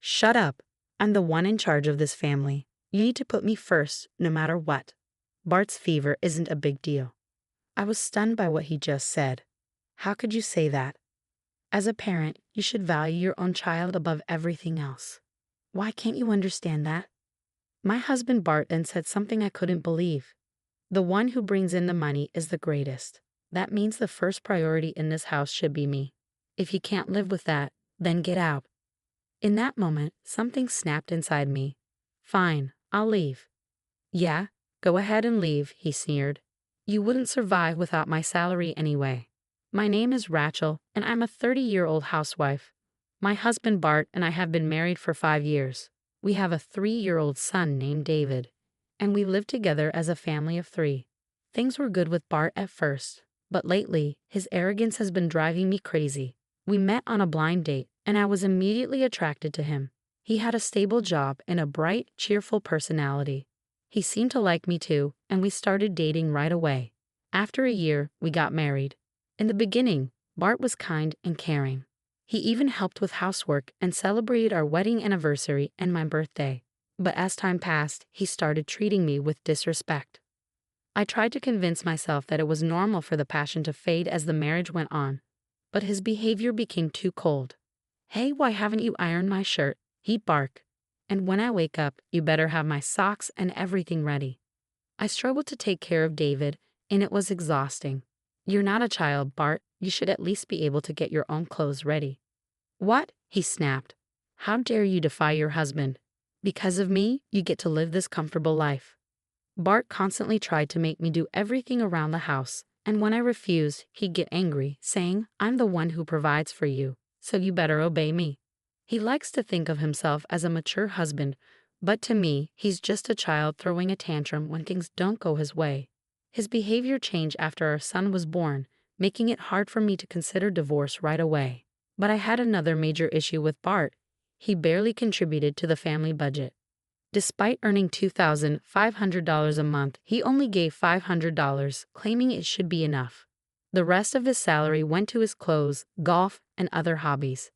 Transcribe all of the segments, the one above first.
Shut up. I'm the one in charge of this family. You need to put me first, no matter what. Bart's fever isn't a big deal. I was stunned by what he just said. How could you say that? As a parent, you should value your own child above everything else. Why can't you understand that? My husband Bart then said something I couldn't believe. The one who brings in the money is the greatest. That means the first priority in this house should be me. If you can't live with that, then get out. In that moment, something snapped inside me. Fine, I'll leave. Yeah, go ahead and leave, he sneered. You wouldn't survive without my salary anyway. My name is Rachel, and I'm a 30-year-old housewife. My husband Bart and I have been married for 5 years. We have a 3-year-old son named David, and we live together as a family of 3. Things were good with Bart at first, but lately, his arrogance has been driving me crazy. We met on a blind date, and I was immediately attracted to him. He had a stable job and a bright, cheerful personality. He seemed to like me too, and we started dating right away. After a year, we got married. In the beginning, Bart was kind and caring. He even helped with housework and celebrated our wedding anniversary and my birthday. But as time passed, he started treating me with disrespect. I tried to convince myself that it was normal for the passion to fade as the marriage went on, but his behavior became too cold. Hey, why haven't you ironed my shirt? He'd bark. And when I wake up, you better have my socks and everything ready. I struggled to take care of David, and it was exhausting. You're not a child, Bart. You should at least be able to get your own clothes ready. What? He snapped. How dare you defy your husband? Because of me, you get to live this comfortable life. Bart constantly tried to make me do everything around the house, and when I refused, he'd get angry, saying, I'm the one who provides for you, so you better obey me. He likes to think of himself as a mature husband, but to me, he's just a child throwing a tantrum when things don't go his way. His behavior changed after our son was born, making it hard for me to consider divorce right away. But I had another major issue with Bart. He barely contributed to the family budget. Despite earning $2,500 a month, he only gave $500, claiming it should be enough. The rest of his salary went to his clothes, golf, and other hobbies.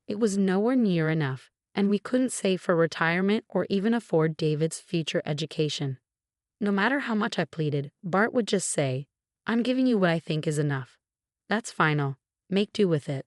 It was nowhere near enough, and we couldn't save for retirement or even afford David's future education. No matter how much I pleaded, Bart would just say, I'm giving you what I think is enough. That's final. Make do with it.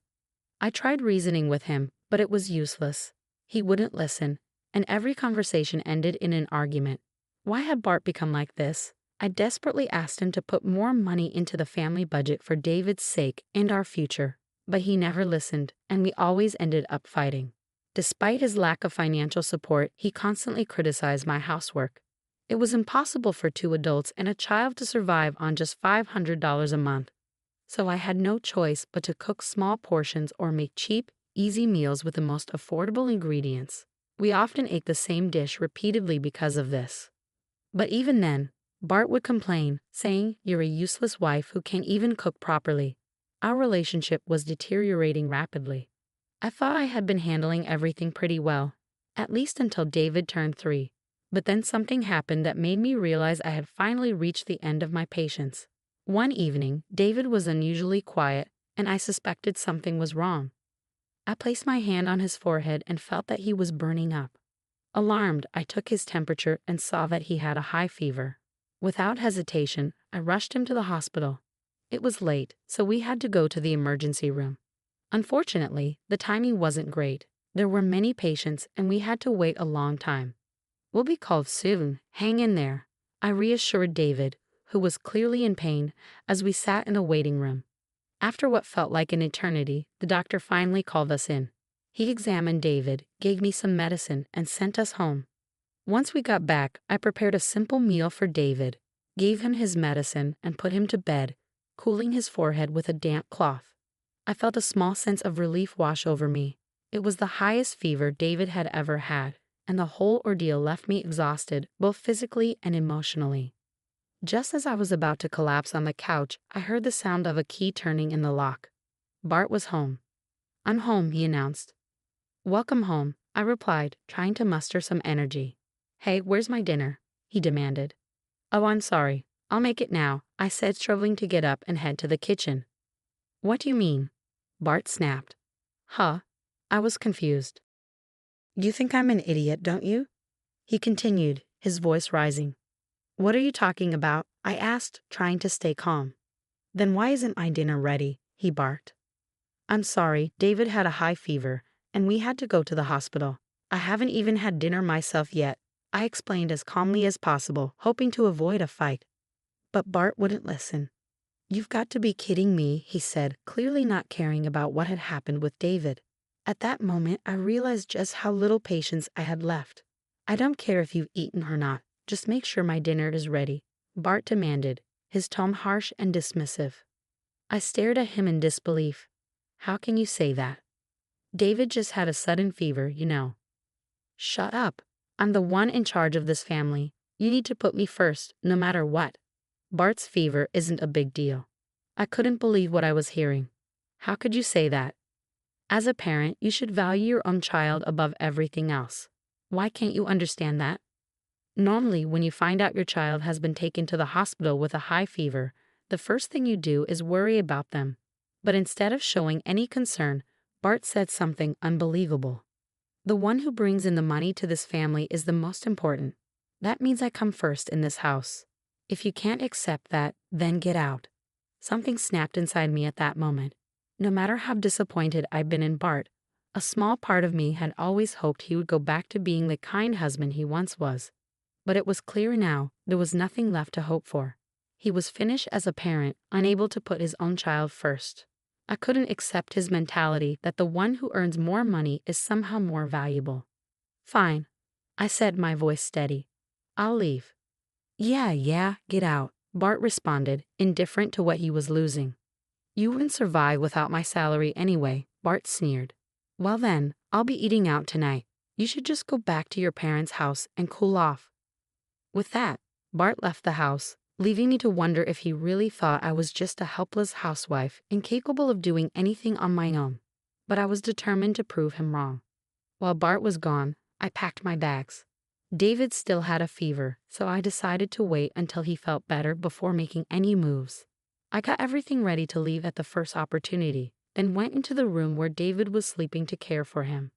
I tried reasoning with him, but it was useless. He wouldn't listen, and every conversation ended in an argument. Why had Bart become like this? I desperately asked him to put more money into the family budget for David's sake and our future, but he never listened, and we always ended up fighting. Despite his lack of financial support, he constantly criticized my housework. It was impossible for 2 adults and a child to survive on just $500 a month. So I had no choice but to cook small portions or make cheap, easy meals with the most affordable ingredients. We often ate the same dish repeatedly because of this. But even then, Bart would complain, saying, You're a useless wife who can't even cook properly. Our relationship was deteriorating rapidly. I thought I had been handling everything pretty well, at least until David turned 3. But then something happened that made me realize I had finally reached the end of my patience. One evening, David was unusually quiet, and I suspected something was wrong. I placed my hand on his forehead and felt that he was burning up. Alarmed, I took his temperature and saw that he had a high fever. Without hesitation, I rushed him to the hospital. It was late, so we had to go to the emergency room. Unfortunately, the timing wasn't great. There were many patients, and we had to wait a long time. We'll be called soon. Hang in there, I reassured David, who was clearly in pain, as we sat in a waiting room. After what felt like an eternity, the doctor finally called us in. He examined David, gave me some medicine, and sent us home. Once we got back, I prepared a simple meal for David, gave him his medicine, and put him to bed, cooling his forehead with a damp cloth. I felt a small sense of relief wash over me. It was the highest fever David had ever had, and the whole ordeal left me exhausted, both physically and emotionally. Just as I was about to collapse on the couch, I heard the sound of a key turning in the lock. Bart was home. I'm home, he announced. Welcome home, I replied, trying to muster some energy. Hey, where's my dinner? He demanded. Oh, I'm sorry. I'll make it now, I said, struggling to get up and head to the kitchen. What do you mean? Bart snapped. Huh? I was confused. You think I'm an idiot, don't you? He continued, his voice rising. What are you talking about? I asked, trying to stay calm. Then why isn't my dinner ready? He barked. I'm sorry, David had a high fever, and we had to go to the hospital. I haven't even had dinner myself yet, I explained as calmly as possible, hoping to avoid a fight. But Bart wouldn't listen. You've got to be kidding me, he said, clearly not caring about what had happened with David. At that moment, I realized just how little patience I had left. I don't care if you've eaten or not, just make sure my dinner is ready, Bart demanded, his tone harsh and dismissive. I stared at him in disbelief. How can you say that? David just had a sudden fever, you know. Shut up. I'm the one in charge of this family. You need to put me first, no matter what. Bart's fever isn't a big deal. I couldn't believe what I was hearing. How could you say that? As a parent, you should value your own child above everything else. Why can't you understand that? Normally, when you find out your child has been taken to the hospital with a high fever, the first thing you do is worry about them. But instead of showing any concern, Bart said something unbelievable. The one who brings in the money to this family is the most important. That means I come first in this house. If you can't accept that, then get out. Something snapped inside me at that moment. No matter how disappointed I'd been in Bart, a small part of me had always hoped he would go back to being the kind husband he once was. But it was clear now there was nothing left to hope for. He was finished as a parent, unable to put his own child first. I couldn't accept his mentality that the one who earns more money is somehow more valuable. Fine, I said, my voice steady. I'll leave. Yeah, get out, Bart responded, indifferent to what he was losing. You wouldn't survive without my salary anyway, Bart sneered. Well then, I'll be eating out tonight. You should just go back to your parents' house and cool off. With that, Bart left the house, leaving me to wonder if he really thought I was just a helpless housewife incapable of doing anything on my own. But I was determined to prove him wrong. While Bart was gone, I packed my bags. David still had a fever, so I decided to wait until he felt better before making any moves. I got everything ready to leave at the first opportunity, then went into the room where David was sleeping to care for him.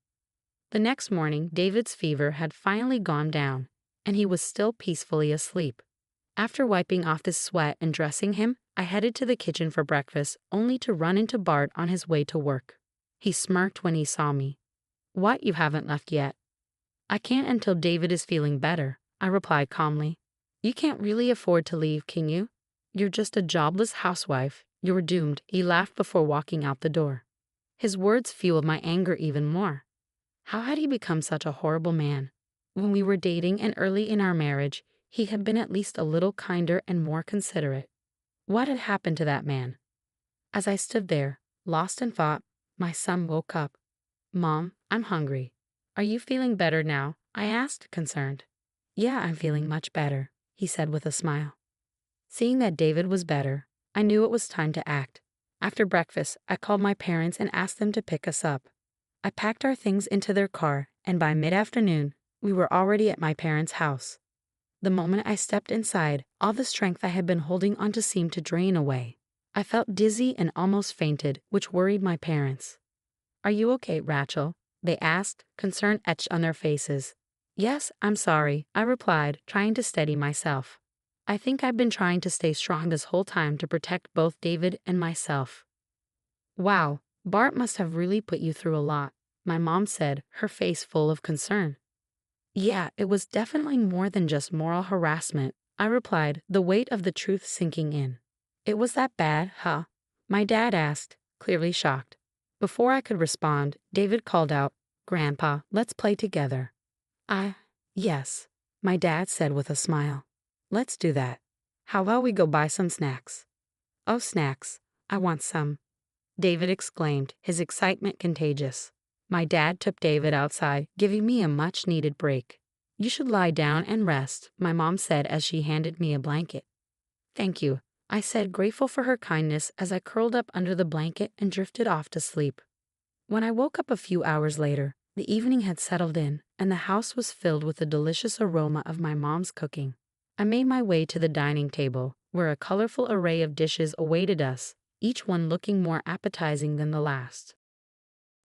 The next morning, David's fever had finally gone down, and he was still peacefully asleep. After wiping off the sweat and dressing him, I headed to the kitchen for breakfast, only to run into Bart on his way to work. He smirked when he saw me. What, you haven't left yet? I can't until David is feeling better, I replied calmly. You can't really afford to leave, can you? You're just a jobless housewife. You're doomed, he laughed before walking out the door. His words fueled my anger even more. How had he become such a horrible man? When we were dating and early in our marriage, he had been at least a little kinder and more considerate. What had happened to that man? As I stood there, lost in thought, my son woke up. Mom, I'm hungry. Are you feeling better now? I asked, concerned. Yeah, I'm feeling much better, he said with a smile. Seeing that David was better, I knew it was time to act. After breakfast, I called my parents and asked them to pick us up. I packed our things into their car, and by mid-afternoon, we were already at my parents' house. The moment I stepped inside, all the strength I had been holding onto seemed to drain away. I felt dizzy and almost fainted, which worried my parents. Are you okay, Rachel? They asked, concern etched on their faces. Yes, I'm sorry, I replied, trying to steady myself. I think I've been trying to stay strong this whole time to protect both David and myself. Wow, Bart must have really put you through a lot, my mom said, her face full of concern. Yeah, it was definitely more than just moral harassment, I replied, the weight of the truth sinking in. It was that bad, huh? My dad asked, clearly shocked. Before I could respond, David called out, Grandpa, let's play together. Yes, my dad said with a smile. Let's do that. How about we go buy some snacks? Oh, snacks. I want some, David exclaimed, his excitement contagious. My dad took David outside, giving me a much-needed break. You should lie down and rest, my mom said as she handed me a blanket. Thank you, I said, grateful for her kindness as I curled up under the blanket and drifted off to sleep. When I woke up a few hours later, the evening had settled in, and the house was filled with the delicious aroma of my mom's cooking. I made my way to the dining table, where a colorful array of dishes awaited us, each one looking more appetizing than the last.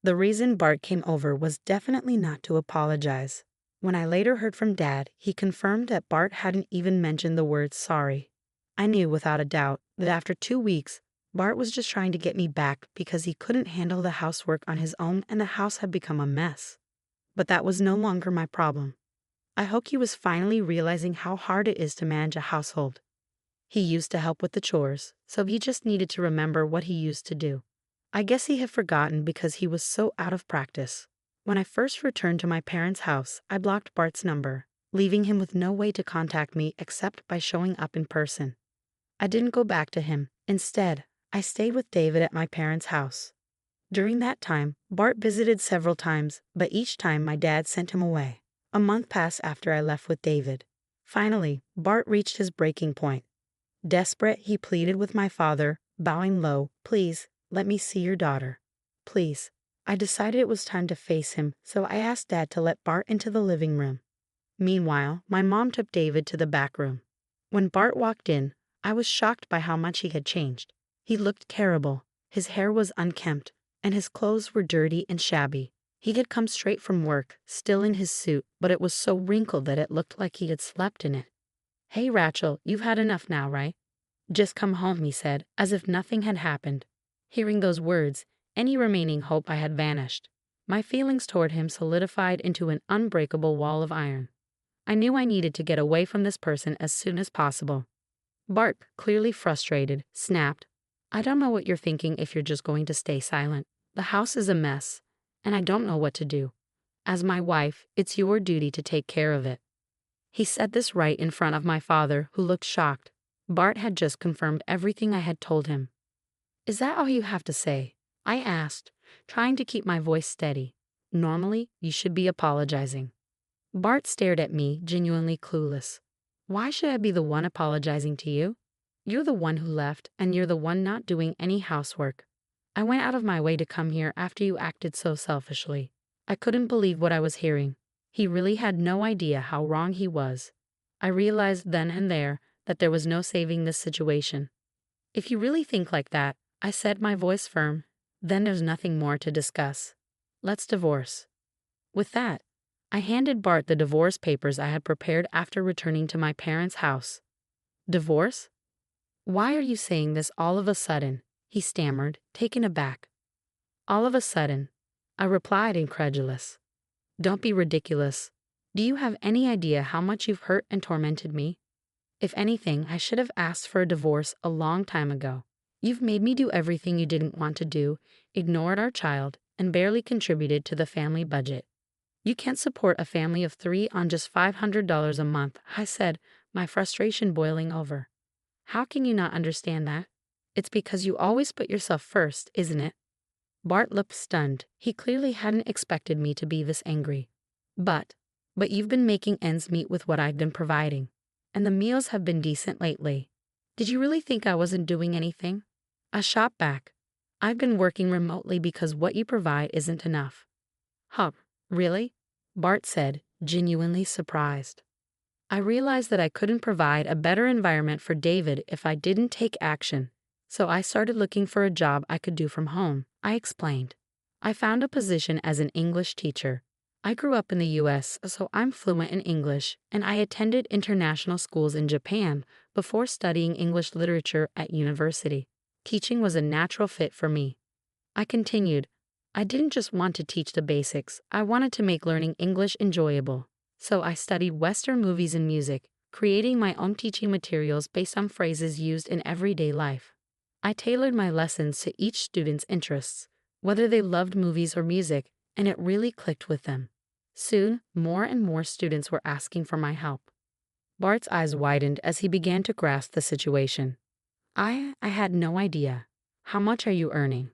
The reason Bart came over was definitely not to apologize. When I later heard from Dad, he confirmed that Bart hadn't even mentioned the word sorry. I knew without a doubt that after 2 weeks, Bart was just trying to get me back because he couldn't handle the housework on his own and the house had become a mess. But that was no longer my problem. I hoped he was finally realizing how hard it is to manage a household. He used to help with the chores, so he just needed to remember what he used to do. I guess he had forgotten because he was so out of practice. When I first returned to my parents' house, I blocked Bart's number, leaving him with no way to contact me except by showing up in person. I didn't go back to him. Instead, I stayed with David at my parents' house. During that time, Bart visited several times, but each time my dad sent him away. A month passed after I left with David. Finally, Bart reached his breaking point. Desperate, he pleaded with my father, bowing low, "Please, let me see your daughter. Please." I decided it was time to face him, so I asked Dad to let Bart into the living room. Meanwhile, my mom took David to the back room. When Bart walked in, I was shocked by how much he had changed. He looked terrible. His hair was unkempt, and his clothes were dirty and shabby. He had come straight from work, still in his suit, but it was so wrinkled that it looked like he had slept in it. "Hey, Rachel, you've had enough now, right? Just come home," he said, as if nothing had happened. Hearing those words, any remaining hope I had vanished. My feelings toward him solidified into an unbreakable wall of iron. I knew I needed to get away from this person as soon as possible. Bart, clearly frustrated, snapped, "I don't know what you're thinking if you're just going to stay silent. The house is a mess, and I don't know what to do. As my wife, it's your duty to take care of it." He said this right in front of my father, who looked shocked. Bart had just confirmed everything I had told him. "Is that all you have to say?" I asked, trying to keep my voice steady. "Normally, you should be apologizing." Bart stared at me, genuinely clueless. "Why should I be the one apologizing to you? You're the one who left, and you're the one not doing any housework. I went out of my way to come here after you acted so selfishly." I couldn't believe what I was hearing. He really had no idea how wrong he was. I realized then and there that there was no saving this situation. "If you really think like that," I said, my voice firm, "then there's nothing more to discuss. Let's divorce." With that, I handed Bart the divorce papers I had prepared after returning to my parents' house. "Divorce? Why are you saying this all of a sudden?" he stammered, taken aback. "All of a sudden," I replied, incredulous. "Don't be ridiculous. Do you have any idea how much you've hurt and tormented me? If anything, I should have asked for a divorce a long time ago. You've made me do everything you didn't want to do, ignored our child, and barely contributed to the family budget. You can't support a family of 3 on just $500 a month," I said, my frustration boiling over. "How can you not understand that? It's because you always put yourself first, isn't it?" Bart looked stunned. He clearly hadn't expected me to be this angry. But you've been making ends meet with what I've been providing. And the meals have been decent lately. Did you really think I wasn't doing anything?" I shot back. "I've been working remotely because what you provide isn't enough." "Huh, really?" Bart said, genuinely surprised. I realized that I couldn't provide a better environment for David if I didn't take action, so I started looking for a job I could do from home, I explained. I found a position as an English teacher. I grew up in the US, so I'm fluent in English, and I attended international schools in Japan before studying English literature at university. Teaching was a natural fit for me. I continued, "I didn't just want to teach the basics, I wanted to make learning English enjoyable. So I studied Western movies and music, creating my own teaching materials based on phrases used in everyday life. I tailored my lessons to each student's interests, whether they loved movies or music, and it really clicked with them. Soon, more and more students were asking for my help." Bart's eyes widened as he began to grasp the situation. I had no idea. "How much are you earning?"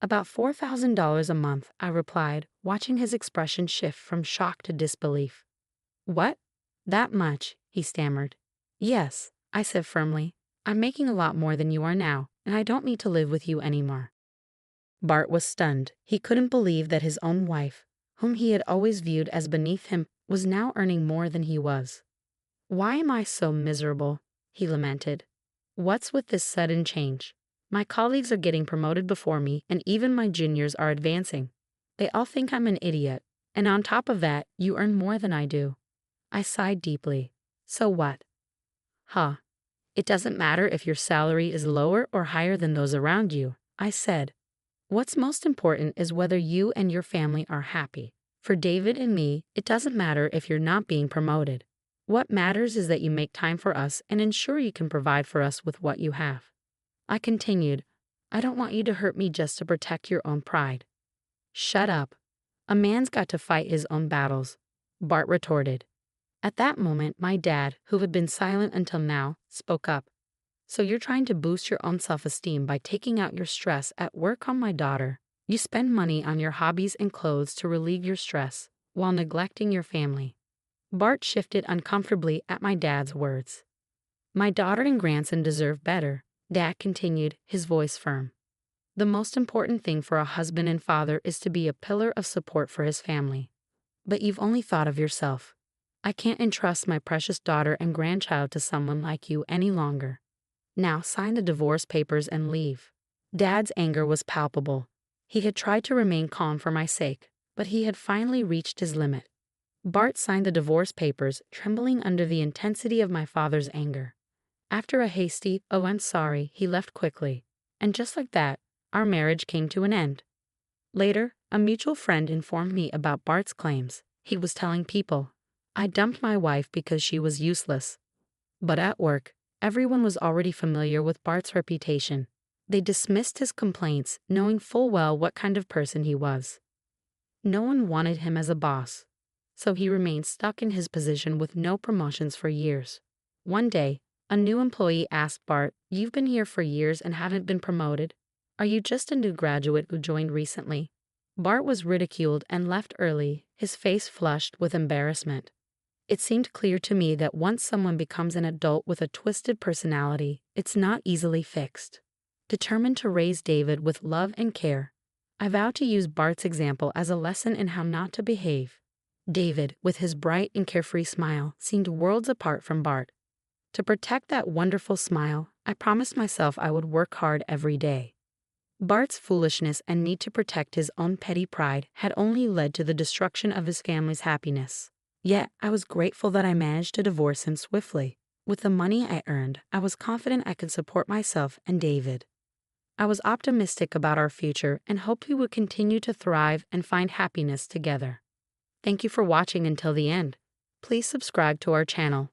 "About $4,000 a month," I replied, watching his expression shift from shock to disbelief. "What? That much?" he stammered. "Yes," I said firmly. "I'm making a lot more than you are now, and I don't need to live with you anymore." Bart was stunned. He couldn't believe that his own wife, whom he had always viewed as beneath him, was now earning more than he was. "Why am I so miserable?" he lamented. "What's with this sudden change? My colleagues are getting promoted before me, and even my juniors are advancing. They all think I'm an idiot, and on top of that, you earn more than I do. I sighed deeply. So what? Huh. It doesn't matter if your salary is lower or higher than those around you, I said. What's most important is whether you and your family are happy. For David and me, it doesn't matter if you're not being promoted. What matters is that you make time for us and ensure you can provide for us with what you have. I continued, I don't want you to hurt me just to protect your own pride. Shut up. A man's got to fight his own battles, Bart retorted. At that moment, my dad, who had been silent until now, spoke up. So you're trying to boost your own self-esteem by taking out your stress at work on my daughter. You spend money on your hobbies and clothes to relieve your stress, while neglecting your family. Bart shifted uncomfortably at my dad's words. My daughter and grandson deserve better, Dad continued, his voice firm. The most important thing for a husband and father is to be a pillar of support for his family. But you've only thought of yourself. I can't entrust my precious daughter and grandchild to someone like you any longer. Now sign the divorce papers and leave. Dad's anger was palpable. He had tried to remain calm for my sake, but he had finally reached his limit. Bart signed the divorce papers, trembling under the intensity of my father's anger. After a hasty, "Oh, I'm sorry," he left quickly. And just like that, our marriage came to an end. Later, a mutual friend informed me about Bart's claims. He was telling people, I dumped my wife because she was useless. But at work, everyone was already familiar with Bart's reputation. They dismissed his complaints, knowing full well what kind of person he was. No one wanted him as a boss, so he remained stuck in his position with no promotions for years. One day, a new employee asked Bart, "You've been here for years and haven't been promoted? Are you just a new graduate who joined recently?" Bart was ridiculed and left early, his face flushed with embarrassment. It seemed clear to me that once someone becomes an adult with a twisted personality, it's not easily fixed. Determined to raise David with love and care, I vowed to use Bart's example as a lesson in how not to behave. David, with his bright and carefree smile, seemed worlds apart from Bart. To protect that wonderful smile, I promised myself I would work hard every day. Bart's foolishness and need to protect his own petty pride had only led to the destruction of his family's happiness. Yet, I was grateful that I managed to divorce him swiftly. With the money I earned, I was confident I could support myself and David. I was optimistic about our future and hoped we would continue to thrive and find happiness together. Thank you for watching until the end. Please subscribe to our channel and